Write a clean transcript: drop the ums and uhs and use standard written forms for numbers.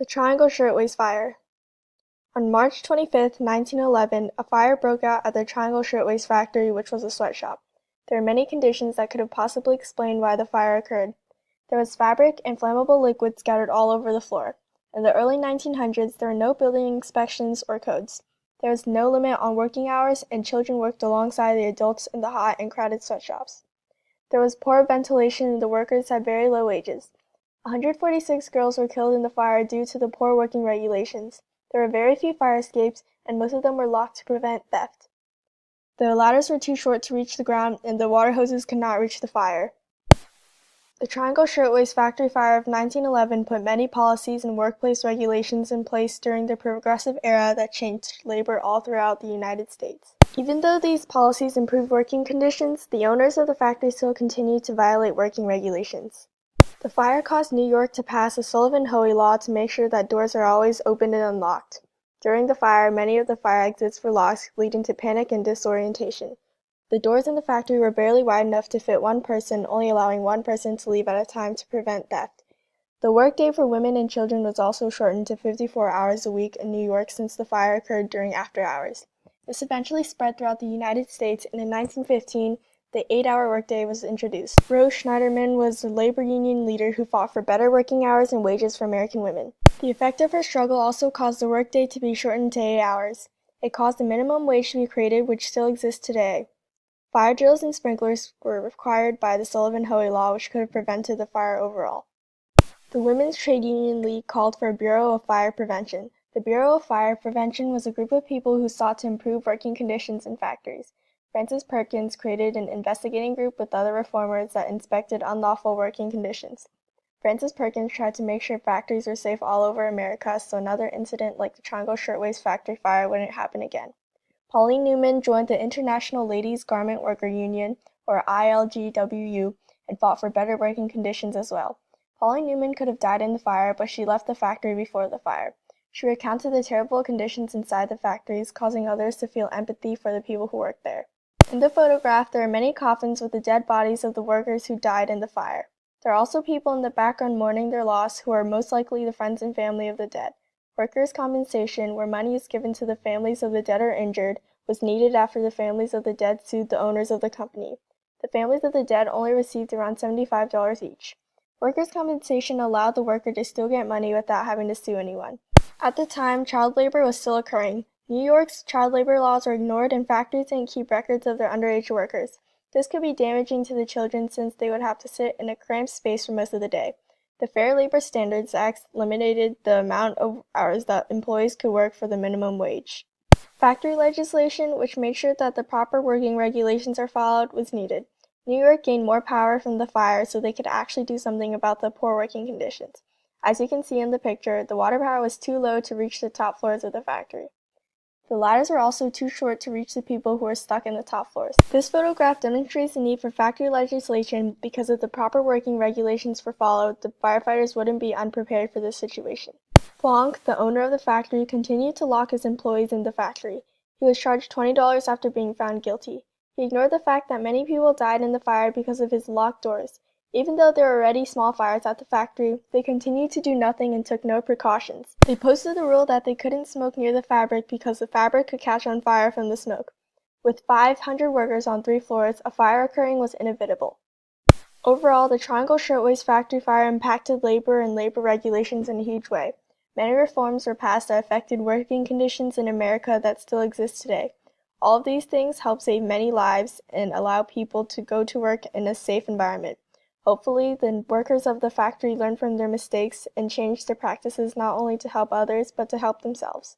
The Triangle Shirtwaist Fire. On March 25, 1911, a fire broke out at the Triangle Shirtwaist factory, which was a sweatshop. There were many conditions that could have possibly explained why the fire occurred. There was fabric and flammable liquid scattered all over the floor. In the early 1900s, there were no building inspections or codes. There was no limit on working hours, and children worked alongside the adults in the hot and crowded sweatshops. There was poor ventilation, and the workers had very low wages. 146 girls were killed in the fire due to the poor working regulations. There were very few fire escapes, and most of them were locked to prevent theft. The ladders were too short to reach the ground, and the water hoses could not reach the fire. The Triangle Shirtwaist Factory Fire of 1911 put many policies and workplace regulations in place during the progressive era that changed labor all throughout the United States. Even though these policies improved working conditions, the owners of the factory still continued to violate working regulations. The fire caused New York to pass a Sullivan-Hoey law to make sure that doors are always opened and unlocked. During the fire, many of the fire exits were locked, leading to panic and disorientation. The doors in the factory were barely wide enough to fit one person, only allowing one person to leave at a time to prevent theft. The workday for women and children was also shortened to 54 hours a week in New York since the fire occurred during after hours. This eventually spread throughout the United States, and in 1915, the 8-hour workday was introduced. Rose Schneiderman was a labor union leader who fought for better working hours and wages for American women. The effect of her struggle also caused the workday to be shortened to 8 hours. It caused a minimum wage to be created, which still exists today. Fire drills and sprinklers were required by the Sullivan-Hoey law, which could have prevented the fire overall. The Women's Trade Union League called for a Bureau of Fire Prevention. The Bureau of Fire Prevention was a group of people who sought to improve working conditions in factories. Frances Perkins created an investigating group with other reformers that inspected unlawful working conditions. Frances Perkins tried to make sure factories were safe all over America so another incident like the Triangle Shirtwaist Factory fire wouldn't happen again. Pauline Newman joined the International Ladies Garment Worker Union, or ILGWU, and fought for better working conditions as well. Pauline Newman could have died in the fire, but she left the factory before the fire. She recounted the terrible conditions inside the factories, causing others to feel empathy for the people who worked there. In the photograph, there are many coffins with the dead bodies of the workers who died in the fire. There are also people in the background mourning their loss who are most likely the friends and family of the dead. Workers' compensation, where money is given to the families of the dead or injured, was needed after the families of the dead sued the owners of the company. The families of the dead only received around $75 each. Workers' compensation allowed the worker to still get money without having to sue anyone. At the time, child labor was still occurring. New York's child labor laws were ignored, and factories didn't keep records of their underage workers. This could be damaging to the children since they would have to sit in a cramped space for most of the day. The Fair Labor Standards Act limited the amount of hours that employees could work for the minimum wage. Factory legislation, which made sure that the proper working regulations are followed, was needed. New York gained more power from the fire so they could actually do something about the poor working conditions. As you can see in the picture, the water power was too low to reach the top floors of the factory. The ladders were also too short to reach the people who were stuck in the top floors. This photograph demonstrates the need for factory legislation because if the proper working regulations were followed, the firefighters wouldn't be unprepared for this situation. Blanc, the owner of the factory, continued to lock his employees in the factory. He was charged $20 after being found guilty. He ignored the fact that many people died in the fire because of his locked doors. Even though there were already small fires at the factory, they continued to do nothing and took no precautions. They posted the rule that they couldn't smoke near the fabric because the fabric could catch on fire from the smoke. With 500 workers on 3 floors, a fire occurring was inevitable. Overall, the Triangle Shirtwaist Factory fire impacted labor and labor regulations in a huge way. Many reforms were passed that affected working conditions in America that still exist today. All of these things help save many lives and allow people to go to work in a safe environment. Hopefully, the workers of the factory learn from their mistakes and change their practices not only to help others, but to help themselves.